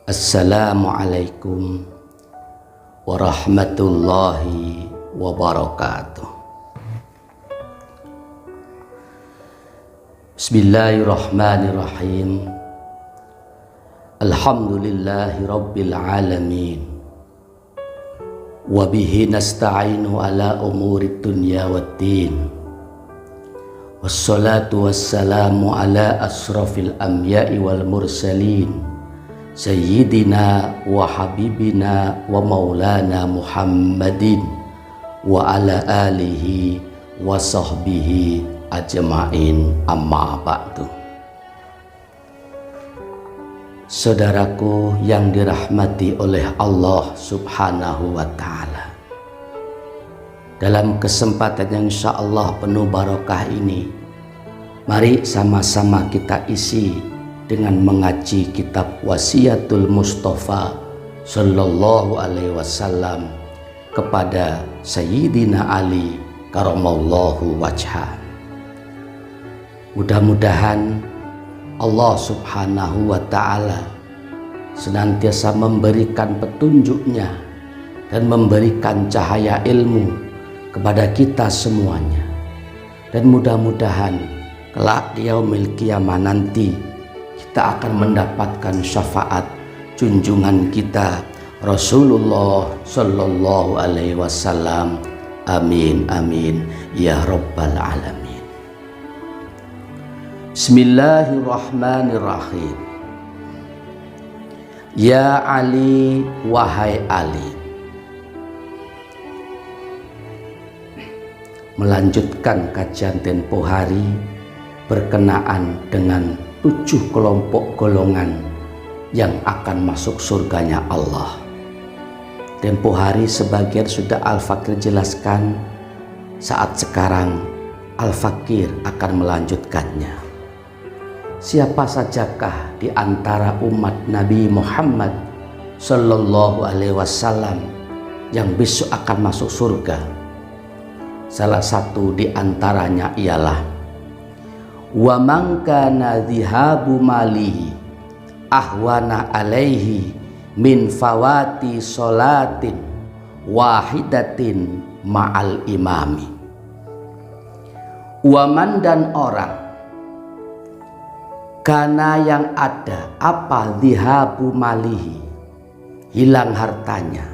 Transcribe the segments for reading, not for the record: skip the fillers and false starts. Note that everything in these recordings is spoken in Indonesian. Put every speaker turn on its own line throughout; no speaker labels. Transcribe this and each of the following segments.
Assalamualaikum warahmatullahi wabarakatuh. Bismillahirrahmanirrahim. Alhamdulillahi rabbil alamin. Wa bihi nasta'inu ala umuri dunya waddin. Wassalatu wassalamu ala asrafil anbiya'i wal mursalin Sayyidina wa habibina wa maulana Muhammadin wa ala alihi wa sahbihi ajma'in, amma ba'du. Saudaraku yang dirahmati oleh Allah subhanahu wa ta'ala, dalam kesempatan yang insyaallah penuh barokah ini, mari sama-sama kita isi dengan mengaji kitab Wasiyatul Mustafa sallallahu alaihi wasallam kepada Sayyidina Ali karamallahu wajhah. Mudah-mudahan Allah subhanahu wa ta'ala senantiasa memberikan petunjuknya dan memberikan cahaya ilmu kepada kita semuanya, dan mudah-mudahan kelak di yaumil qiyamah nanti kita akan mendapatkan syafaat junjungan kita Rasulullah sallallahu alaihi wasallam. Amin amin ya rabbal alamin. Bismillahirrahmanirrahim. Ya Ali, wahai Ali. Melanjutkan kajian tempo hari berkenaan dengan 7 kelompok golongan yang akan masuk surganya Allah. Tempo hari sebagian sudah Al-Fakir jelaskan, saat sekarang Al-Fakir akan melanjutkannya. Siapa sajakah di antara umat Nabi Muhammad sallallahu alaihi wasallam yang besok akan masuk surga? Salah satu di antaranya ialah wa man kana dhihabu malihi ahwana alaihi min fawati sholatin wahidatin ma'al imami. Waman, dan orang, kana yang ada apa dhihabu malihi, hilang hartanya,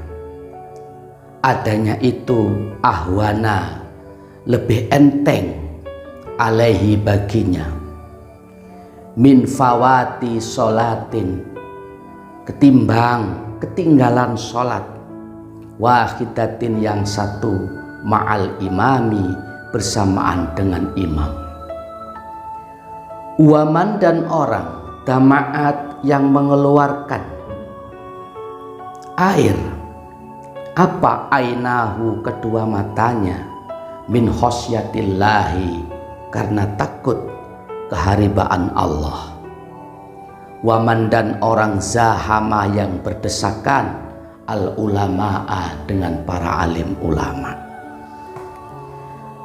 adanya itu ahwana, lebih enteng, alaihi baginya, min fawati sholatin, ketimbang ketinggalan sholat, wahidatin yang satu, ma'al imami, bersamaan dengan imam. Waman, dan orang, damaat, yang mengeluarkan air, apa ainahu, kedua matanya, min khosyatillahi, karena takut keharibaan Allah. Waman, dan orang zahama, yang berdesakan al ulama'a, dengan para alim ulama.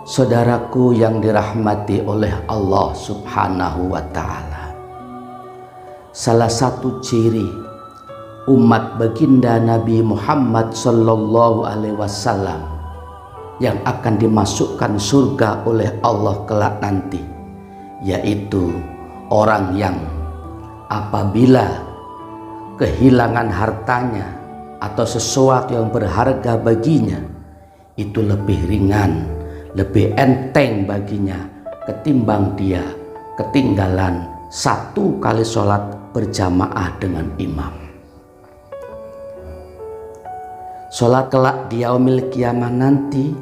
Saudaraku yang dirahmati oleh Allah subhanahu wa ta'ala, salah satu ciri umat baginda Nabi Muhammad sallallahu alaihi wasallam yang akan dimasukkan surga oleh Allah kelak nanti, yaitu orang yang apabila kehilangan hartanya atau sesuatu yang berharga baginya, itu lebih ringan, lebih enteng baginya ketimbang dia ketinggalan 1 kali sholat berjamaah dengan imam. Sholat kelak di yaumil qiyamah nanti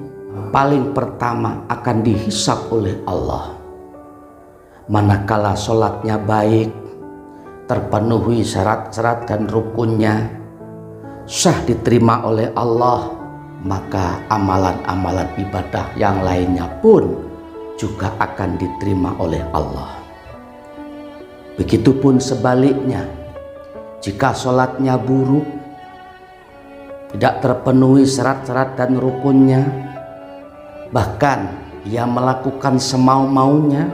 paling pertama akan dihisab oleh Allah. Manakala sholatnya baik, terpenuhi syarat-syarat dan rukunnya, sah diterima oleh Allah, maka amalan-amalan ibadah yang lainnya pun juga akan diterima oleh Allah. Begitupun sebaliknya, jika sholatnya buruk, tidak terpenuhi syarat-syarat dan rukunnya, bahkan ia melakukan semau-maunya,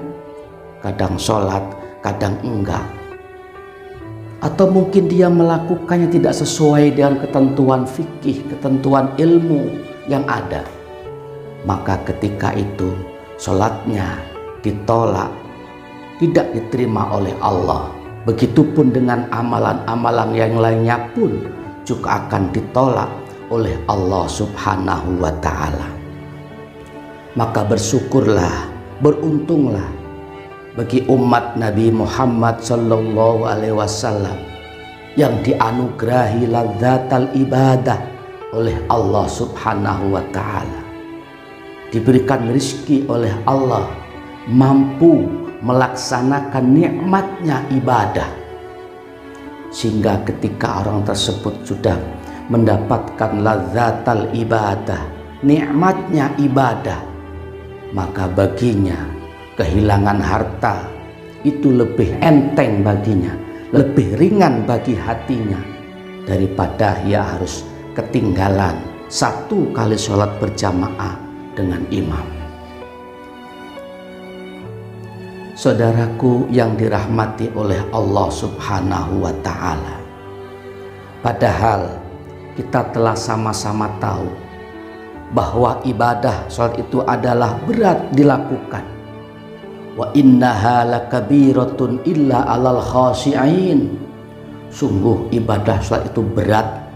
kadang sholat, kadang enggak, atau mungkin dia melakukannya tidak sesuai dengan ketentuan fikih, ketentuan ilmu yang ada, maka ketika itu sholatnya ditolak, tidak diterima oleh Allah. Begitupun dengan amalan-amalan yang lainnya pun juga akan ditolak oleh Allah Subhanahu wa ta'ala. Maka bersyukurlah, beruntunglah bagi umat Nabi Muhammad sallallahu alaihi wasallam yang dianugerahi ladzatal ibadah oleh Allah Subhanahu wa ta'ala, diberikan rezeki oleh Allah, mampu melaksanakan nikmatnya ibadah, sehingga ketika orang tersebut sudah mendapatkan ladzatal ibadah, nikmatnya ibadah, maka baginya kehilangan harta itu lebih enteng baginya, lebih ringan bagi hatinya daripada ia harus ketinggalan satu kali sholat berjamaah dengan imam. Saudaraku yang dirahmati oleh Allah Subhanahu wa ta'ala, padahal kita telah sama-sama tahu bahwa ibadah sholat itu adalah berat dilakukan. Wa innaha lakabiratun illa alal khashi'in. Sungguh ibadah sholat itu berat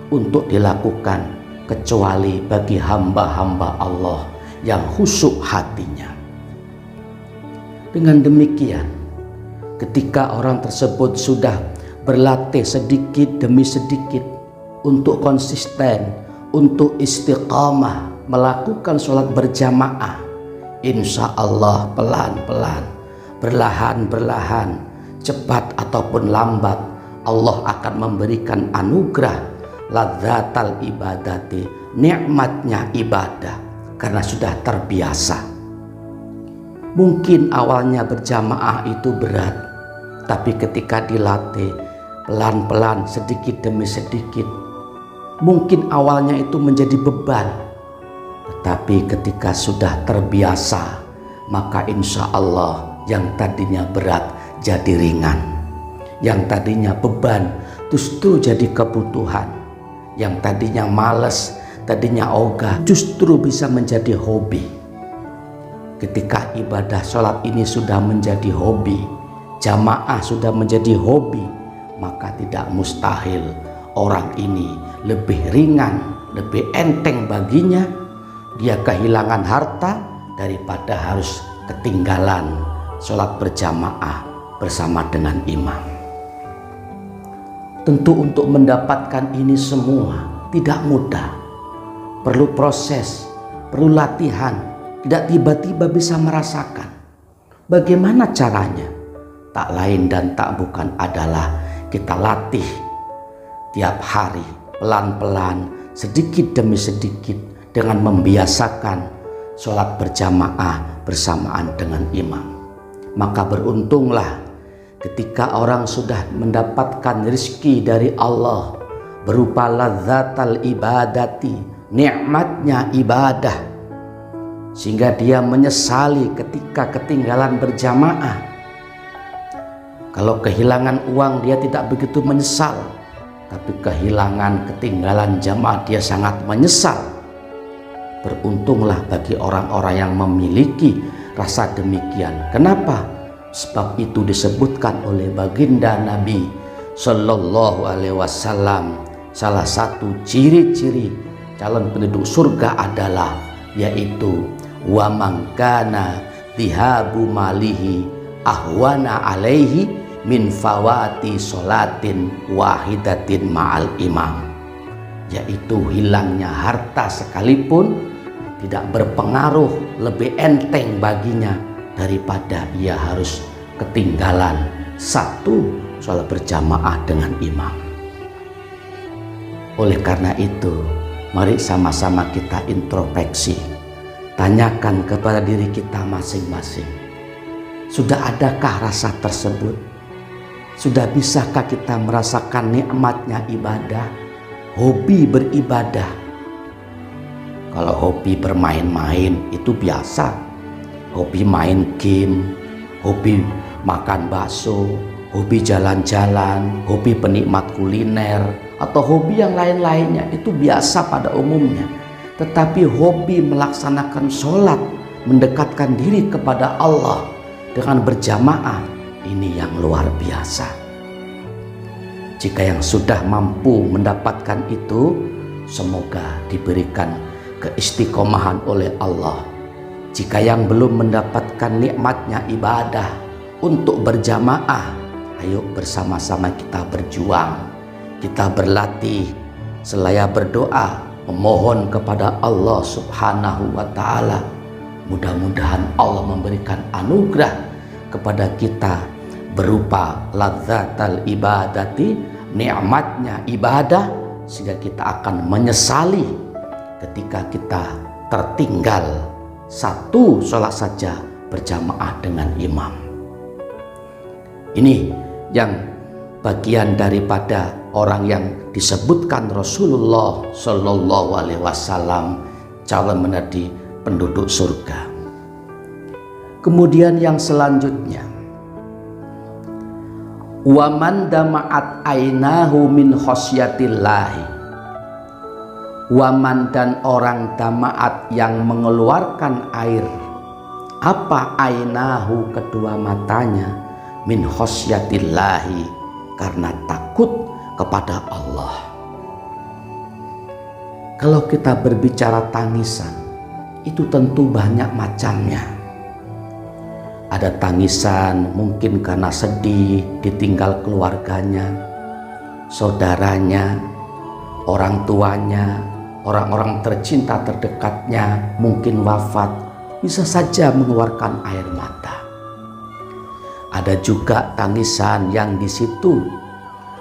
untuk dilakukan kecuali bagi hamba-hamba Allah yang khusyuk hatinya. Dengan demikian, ketika orang tersebut sudah berlatih sedikit demi sedikit untuk konsisten, untuk istiqamah melakukan sholat berjamaah, insya Allah pelan-pelan, berlahan-berlahan, cepat ataupun lambat, Allah akan memberikan anugerah ladzatal ibadati, nikmatnya ibadah, karena sudah terbiasa. Mungkin awalnya berjamaah itu berat, tapi ketika dilatih pelan-pelan, sedikit demi sedikit, mungkin awalnya itu menjadi beban, tetapi ketika sudah terbiasa, maka insya Allah yang tadinya berat jadi ringan, yang tadinya beban justru jadi kebutuhan, yang tadinya malas, tadinya ogah, justru bisa menjadi hobi. Ketika ibadah sholat ini sudah menjadi hobi, jamaah sudah menjadi hobi, maka tidak mustahil orang ini lebih ringan, lebih enteng baginya dia kehilangan harta daripada harus ketinggalan sholat berjamaah bersama dengan imam. Tentu untuk mendapatkan ini semua tidak mudah, perlu proses, perlu latihan. Tidak tiba-tiba bisa merasakan. Bagaimana caranya? Tak lain dan tak bukan adalah kita latih tiap hari, pelan-pelan, sedikit demi sedikit, dengan membiasakan sholat berjamaah bersamaan dengan imam. Maka beruntunglah ketika orang sudah mendapatkan rezeki dari Allah berupa ladzatal ibadati, nikmatnya ibadah, sehingga dia menyesali ketika ketinggalan berjamaah. Kalau kehilangan uang dia tidak begitu menyesal, tapi kehilangan, ketinggalan jamaah dia sangat menyesal. Beruntunglah bagi orang-orang yang memiliki rasa demikian. Kenapa? Sebab itu disebutkan oleh baginda Nabi Sallallahu Alaihi Wasallam, salah satu ciri-ciri calon penduduk surga adalah yaitu wa man kana dhihabu malihi ahwana alaihi min fawati sholatin wahidatin ma'al imam, yaitu hilangnya harta sekalipun tidak berpengaruh, lebih enteng baginya daripada ia harus ketinggalan satu sholat berjamaah dengan imam. Oleh karena itu, mari sama-sama kita introspeksi, tanyakan kepada diri kita masing-masing, sudah adakah rasa tersebut? Sudah bisakah kita merasakan nikmatnya ibadah, hobi beribadah? Kalau hobi bermain-main itu biasa, hobi main game, hobi makan bakso, hobi jalan-jalan, hobi penikmat kuliner, atau hobi yang lain-lainnya itu biasa pada umumnya. Tetapi hobi melaksanakan sholat, mendekatkan diri kepada Allah dengan berjamaah, ini yang luar biasa. Jika yang sudah mampu mendapatkan itu, semoga diberikan keistiqomahan oleh Allah. Jika yang belum mendapatkan nikmatnya ibadah untuk berjamaah, ayo bersama-sama kita berjuang, kita berlatih, selaya berdoa, memohon kepada Allah Subhanahu wa Ta'ala. Mudah-mudahan Allah memberikan anugerah kepada kita berupa ladzatal ibadati, nikmatnya ibadah, sehingga kita akan menyesali ketika kita tertinggal satu sholat saja berjamaah dengan imam. Ini yang bagian daripada orang yang disebutkan Rasulullah Shallallahu Alaihi Wasallam calon menjadi penduduk surga. Kemudian yang selanjutnya, waman dama'at ainahu min khosyatillahi, waman dan orang dama'at yang mengeluarkan air, apa ainahu kedua matanya, min khosyatillahi karena takut kepada Allah. Kalau kita berbicara tangisan, itu tentu banyak macamnya. Ada tangisan mungkin karena sedih ditinggal keluarganya, saudaranya, orang tuanya, orang-orang tercinta terdekatnya mungkin wafat, bisa saja mengeluarkan air mata. Ada juga tangisan yang di situ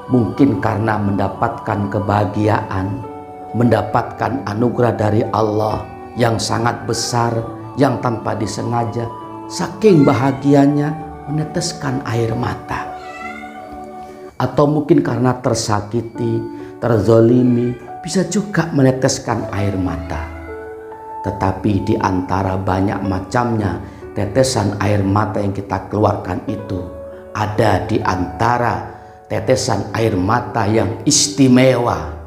mungkin karena mendapatkan kebahagiaan, mendapatkan anugerah dari Allah yang sangat besar, yang tanpa disengaja, saking bahagianya meneteskan air mata. Atau mungkin karena tersakiti, terzolimi, bisa juga meneteskan air mata. Tetapi di antara banyak macamnya tetesan air mata yang kita keluarkan itu, ada di antara tetesan air mata yang istimewa.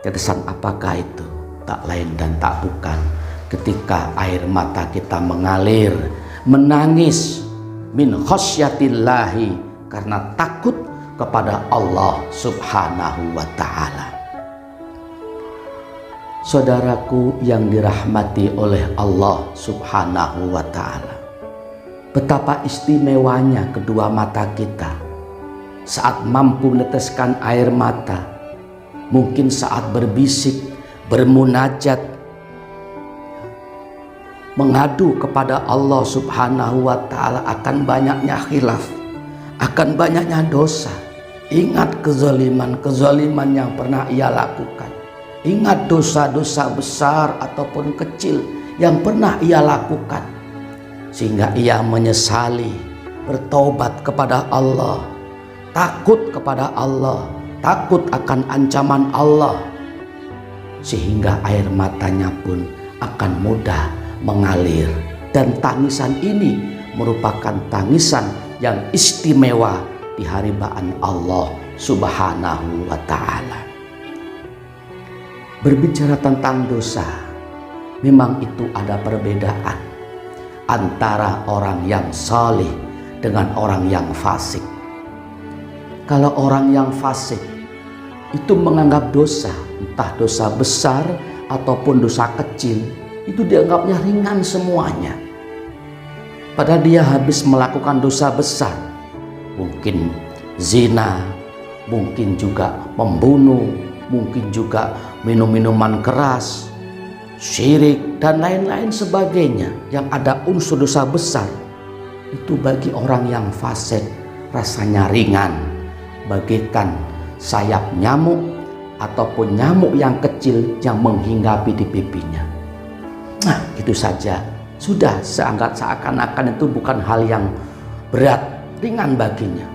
Tetesan apakah itu? Tak lain dan tak bukan ketika air mata kita mengalir, menangis min khosyatillahi karena takut kepada Allah Subhanahu wa Ta'ala. Saudaraku yang dirahmati oleh Allah Subhanahu wa Ta'ala, betapa istimewanya kedua mata kita saat mampu meneteskan air mata, mungkin saat berbisik, bermunajat, mengadu kepada Allah Subhanahu wa Ta'ala akan banyaknya khilaf, akan banyaknya dosa. Ingat kezaliman yang pernah ia lakukan. Ingat dosa-dosa besar ataupun kecil yang pernah ia lakukan, sehingga ia menyesali, bertobat kepada Allah, takut kepada Allah, takut akan ancaman Allah, sehingga air matanya pun akan mudah mengalir. Dan tangisan ini merupakan tangisan yang istimewa di haribaan Allah Subhanahu wa Ta'ala. Berbicara tentang dosa, memang itu ada perbedaan antara orang yang saleh dengan orang yang fasik. Kalau orang yang fasik itu menganggap dosa, entah dosa besar ataupun dosa kecil, itu dianggapnya ringan semuanya. Padahal dia habis melakukan dosa besar, mungkin zina, mungkin juga membunuh, mungkin juga minum minuman keras, syirik dan lain-lain sebagainya yang ada unsur dosa besar. Itu bagi orang yang fasik rasanya ringan, bagaikan sayap nyamuk ataupun nyamuk yang kecil yang menghinggapi di pipinya. Nah, itu saja, sudah seakan-akan itu bukan hal yang berat, ringan baginya.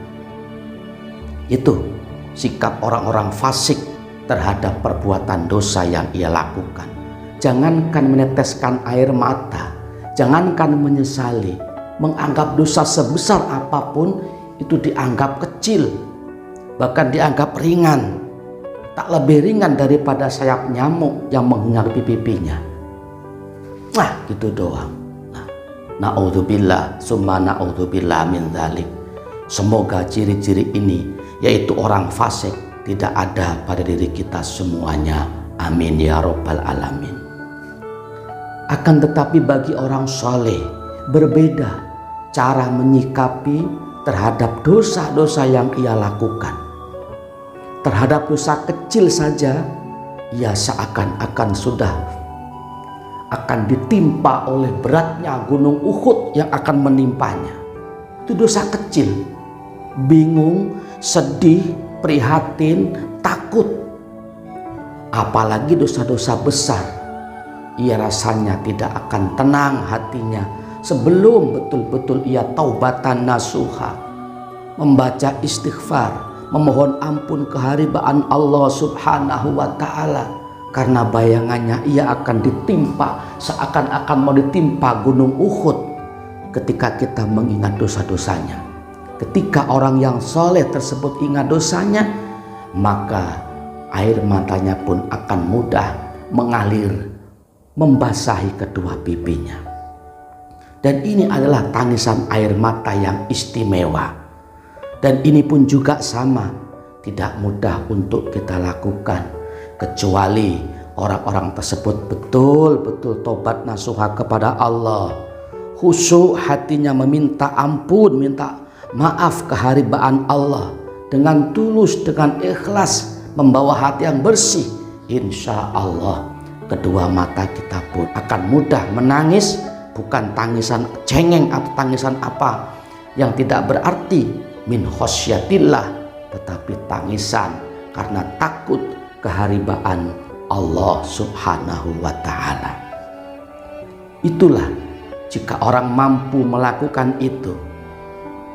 Itu sikap orang-orang fasik terhadap perbuatan dosa yang ia lakukan. Jangankan meneteskan air mata, jangankan menyesali, menganggap dosa sebesar apapun itu dianggap kecil, bahkan dianggap ringan, tak lebih ringan daripada sayap nyamuk yang menghinggapi pipinya. Nah, gitu doang. Na'udzubillah summa na'udzubillah min dzalik. Semoga ciri-ciri ini, yaitu orang fasik, tidak ada pada diri kita semuanya. Amin ya rabbal alamin. Akan tetapi bagi orang saleh berbeda cara menyikapi terhadap dosa-dosa yang ia lakukan. Terhadap dosa kecil saja, ia seakan-akan sudah akan ditimpa oleh beratnya gunung Uhud yang akan menimpanya. Itu dosa kecil. Bingung, sedih, prihatin, takut. Apalagi dosa-dosa besar. Ia rasanya tidak akan tenang hatinya sebelum betul-betul ia taubatan nasuha, membaca istighfar, memohon ampun keharibaan Allah subhanahu wa ta'ala, karena bayangannya ia akan ditimpa seakan-akan mau ditimpa gunung Uhud ketika kita mengingat dosa-dosanya. Ketika orang yang soleh tersebut ingat dosanya, maka air matanya pun akan mudah mengalir, membasahi kedua pipinya. Dan ini adalah tangisan air mata yang istimewa. Dan ini pun juga sama, tidak mudah untuk kita lakukan, kecuali orang-orang tersebut betul-betul tobat nasuha kepada Allah, khusyuk hatinya meminta ampun, minta maaf keharibaan Allah, dengan tulus, dengan ikhlas, membawa hati yang bersih. Insya Allah kedua mata kita pun akan mudah menangis, bukan tangisan cengeng atau tangisan apa yang tidak berarti, min khosyatillah, tetapi tangisan karena takut keharibaan Allah subhanahu wa ta'ala. Itulah jika orang mampu melakukan itu,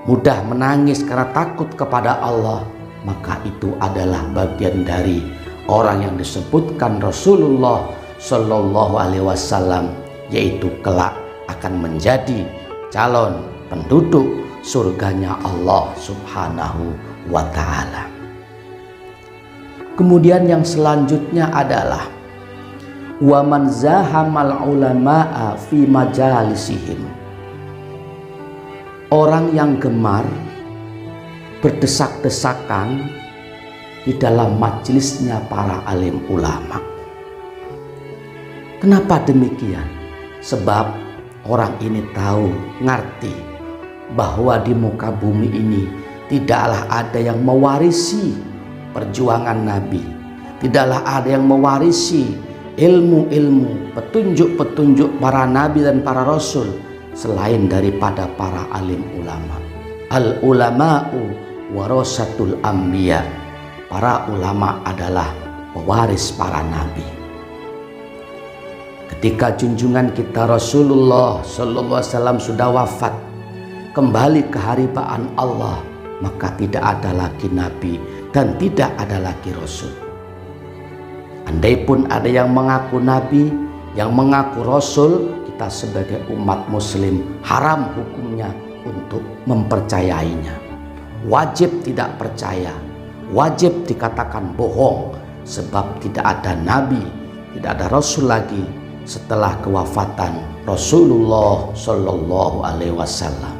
mudah menangis karena takut kepada Allah, maka itu adalah bagian dari orang yang disebutkan Rasulullah Shallallahu Alaihi Wasallam, yaitu kelak akan menjadi calon penduduk surganya Allah subhanahu wa ta'ala. Kemudian yang selanjutnya adalah wa man zahamal ulama'a fi majalisihim. Orang yang gemar berdesak-desakan di dalam majelisnya para alim ulama. Kenapa demikian? Sebab orang ini tahu, ngerti bahwa di muka bumi ini tidaklah ada yang mewarisi perjuangan Nabi, tidaklah ada yang mewarisi ilmu-ilmu, petunjuk-petunjuk para Nabi dan para Rasul selain daripada para alim ulama. Al-ulama'u warasatul anbiya. Para ulama adalah pewaris para Nabi. Ketika junjungan kita Rasulullah Sallallahu Alaihi Wasallam sudah wafat, kembali ke haribaan Allah, maka tidak ada lagi Nabi dan tidak ada lagi Rasul. Andai pun ada yang mengaku Nabi, yang mengaku Rasul, kita sebagai umat muslim haram hukumnya untuk mempercayainya. Wajib tidak percaya, wajib dikatakan bohong, sebab tidak ada Nabi, tidak ada Rasul lagi setelah kewafatan Rasulullah Shallallahu Alaihi Wasallam.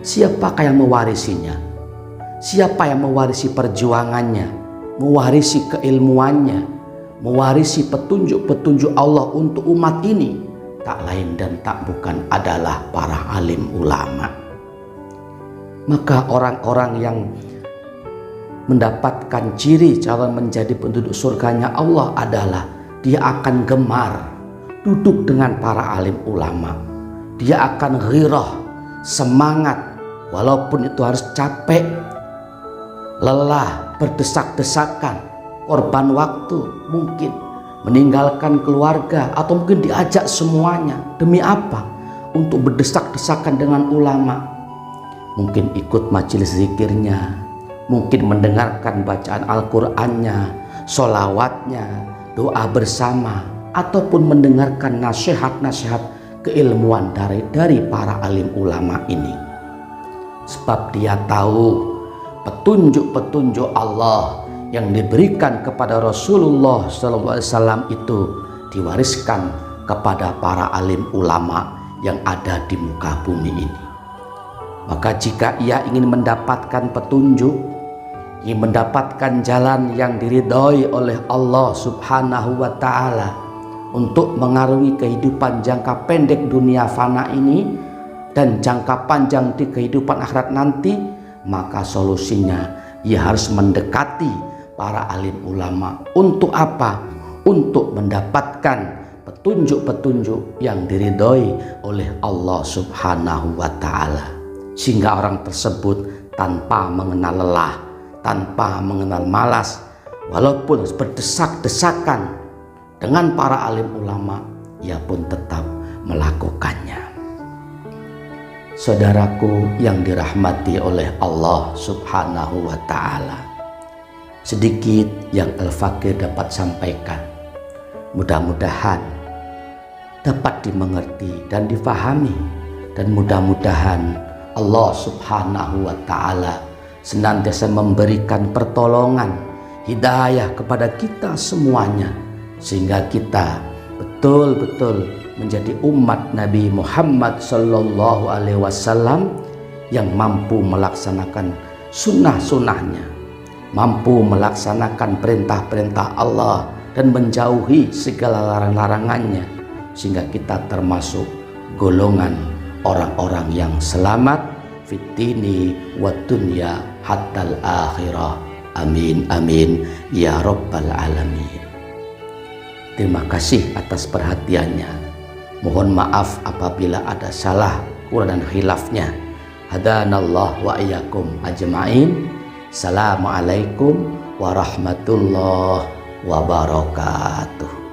Siapakah yang mewarisinya? Siapa yang mewarisi perjuangannya, mewarisi keilmuannya, mewarisi petunjuk-petunjuk Allah untuk umat ini? Tak lain dan tak bukan adalah para alim ulama. Maka orang-orang yang mendapatkan ciri calon menjadi penduduk surganya Allah adalah dia akan gemar duduk dengan para alim ulama. Dia akan ghirah, semangat, walaupun itu harus capek, lelah, berdesak-desakan, korban waktu, mungkin meninggalkan keluarga, atau mungkin diajak semuanya. Demi apa? Untuk berdesak-desakan dengan ulama. Mungkin ikut majelis zikirnya, mungkin mendengarkan bacaan Al-Qur'annya, sholawatnya, doa bersama, ataupun mendengarkan nasihat-nasihat keilmuan dari para alim ulama ini. sebab dia tahu petunjuk-petunjuk Allah yang diberikan kepada Rasulullah SAW itu diwariskan kepada para alim ulama yang ada di muka bumi ini. Maka jika ia ingin mendapatkan petunjuk, ingin mendapatkan jalan yang diridhoi oleh Allah Subhanahu wa Ta'ala untuk mengarungi kehidupan jangka pendek dunia fana ini dan jangka panjang di kehidupan akhirat nanti, maka solusinya ia harus mendekati para alim ulama. Untuk apa? Untuk mendapatkan petunjuk-petunjuk yang diridhoi oleh Allah Subhanahu wa Ta'ala, sehingga orang tersebut tanpa mengenal lelah, tanpa mengenal malas, walaupun berdesak-desakan dengan para alim ulama, ia pun tetap melakukannya. Saudaraku yang dirahmati oleh Allah Subhanahu wa Ta'ala, sedikit yang Al-Fakir dapat sampaikan, mudah-mudahan dapat dimengerti dan difahami, dan mudah-mudahan Allah Subhanahu wa Ta'ala senantiasa memberikan pertolongan, hidayah kepada kita semuanya, sehingga kita betul-betul menjadi umat Nabi Muhammad Sallallahu Alaihi Wasallam yang mampu melaksanakan sunnah-sunnahnya, mampu melaksanakan perintah-perintah Allah dan menjauhi segala larang-larangannya, sehingga kita termasuk golongan orang-orang yang selamat fid dini wad dunya hattal akhirah. Amin amin ya rabbal alamin. Terima kasih atas perhatiannya. Mohon maaf apabila ada salah, kurang dan khilafnya. Hadanallah wa iyyakum ajma'in. Assalamualaikum warahmatullahi wabarakatuh.